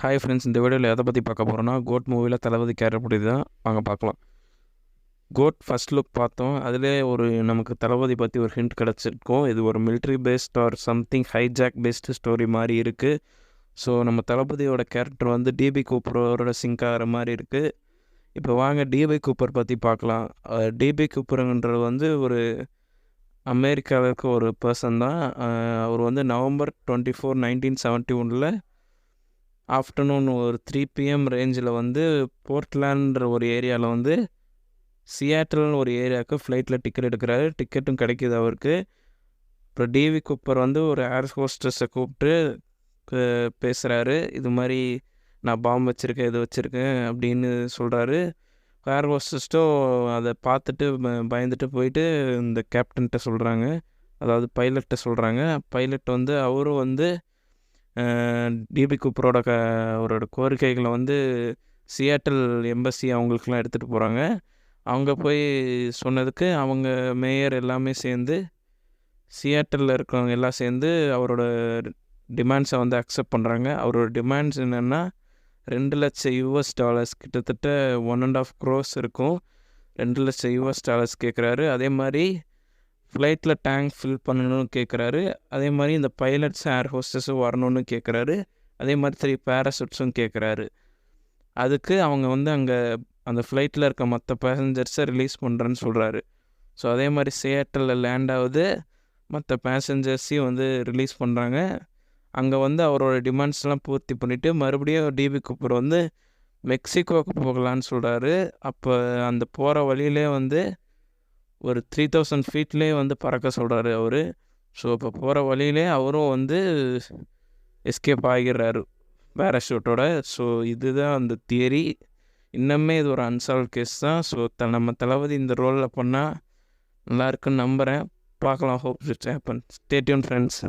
Hi friends, இந்த வீடியோவில் எதை பற்றி பார்க்க போகிறோன்னா, கோட் மூவியில் தளபதி கேரக்டர் தான் வாங்க பார்க்கலாம். கோட் ஃபஸ்ட் லுக் பார்த்தோம். அதிலே நமக்கு தளபதி பற்றி ஒரு ஹிண்ட் கிடச்சிருக்கும். இது ஒரு military based or something hijack based story மாதிரி இருக்குது. ஸோ நம்ம தளபதியோட கேரக்டர் வந்து டிபி கூப்பரோட சிங்க் ஆகிற மாதிரி இருக்குது. இப்போ வாங்க டிபி கூப்பர் பற்றி பார்க்கலாம். டிபி கூப்பருன்றது வந்து ஒரு அமெரிக்காவில் இருக்க ஒரு பர்சன் தான். அவர் வந்து November 24, 1971 ஆஃப்டர்நூன் ஒரு 3 PM ரேஞ்சில் வந்து போர்ட்லான்ற ஒரு ஏரியாவில் வந்து சியாட்டில்னு ஒரு ஏரியாவுக்கு ஃப்ளைட்டில் டிக்கெட் எடுக்கிறாரு. டிக்கெட்டும் கிடைக்கிது அவருக்கு. அப்புறம் டிவி கூப்பர் வந்து ஒரு ஏர் ஹோஸ்டஸை கூப்பிட்டு பேசுகிறாரு. இது மாதிரி நான் பாம்பு வச்சுருக்கேன், இது வச்சுருக்கேன் அப்படின்னு சொல்கிறாரு. ஏர் ஹோஸ்டஸ்ட்டும் அதை பார்த்துட்டு பயந்துட்டு போயிட்டு இந்த கேப்டன்கிட்ட சொல்கிறாங்க, அதாவது பைலட்டை சொல்கிறாங்க. பைலட் வந்து அவரும் வந்து டிபி கூப்பரோட அவரோட கோரிக்கைகளை வந்து சியாட்டில் எம்பசி அவங்களுக்கெலாம் எடுத்துகிட்டு போகிறாங்க. அவங்க போய் சொன்னதுக்கு அவங்க மேயர் எல்லாமே சேர்ந்து, சியாட்டிலில் இருக்கிறவங்க எல்லாம் சேர்ந்து அவரோட டிமாண்ட்ஸை வந்து அக்செப்ட் பண்ணுறாங்க. அவரோட டிமாண்ட்ஸ் என்னென்னா $2,00,000 கிட்டத்தட்ட 1.5 crores இருக்கும். $2,00,000 கேட்குறாரு. அதே மாதிரி ஃப்ளைட்டில் டேங்க் ஃபில் பண்ணணும்னு கேட்குறாரு. அதே மாதிரி இந்த பைலட்ஸ் ஏர் ஹோஸ்டஸும் வரணும்னு கேட்குறாரு. அதே மாதிரி 3 பேராசூட்ஸும் கேட்குறாரு. அதுக்கு அவங்க வந்து அங்கே அந்த ஃப்ளைட்டில் இருக்க மற்ற பேசஞ்சர்ஸை ரிலீஸ் பண்ணுறேன்னு சொல்கிறாரு. ஸோ அதே மாதிரி சியாட்டிலில் லேண்ட் ஆகுது. மற்ற பேசஞ்சர்ஸையும் வந்து ரிலீஸ் பண்ணுறாங்க. அங்கே வந்து அவரோட டிமாண்ட்ஸ்லாம் பூர்த்தி பண்ணிவிட்டு மறுபடியும் டிபி கூப்பர் வந்து மெக்சிகோவுக்கு போகலான்னு சொல்கிறாரு. அப்போ அந்த போகிற வழியிலே வந்து ஒரு 3000 ஃபீட்லேயே வந்து பறக்க சொல்கிறாரு அவர். ஸோ இப்போ போகிற வழியிலே அவரும் வந்து எஸ்கேப் ஆகிடுறாரு பேராஷூட்டோட. ஸோ இதுதான் அந்த தியரி. இன்னுமே இது ஒரு அன்சால்வ் கேஸ் தான். ஸோ நம்ம தளபதி இந்த ரோலில் பண்ணால் நல்லா இருக்குன்னு நம்புகிறேன். பார்க்கலாம். Hope it's happen. Stay tune friends.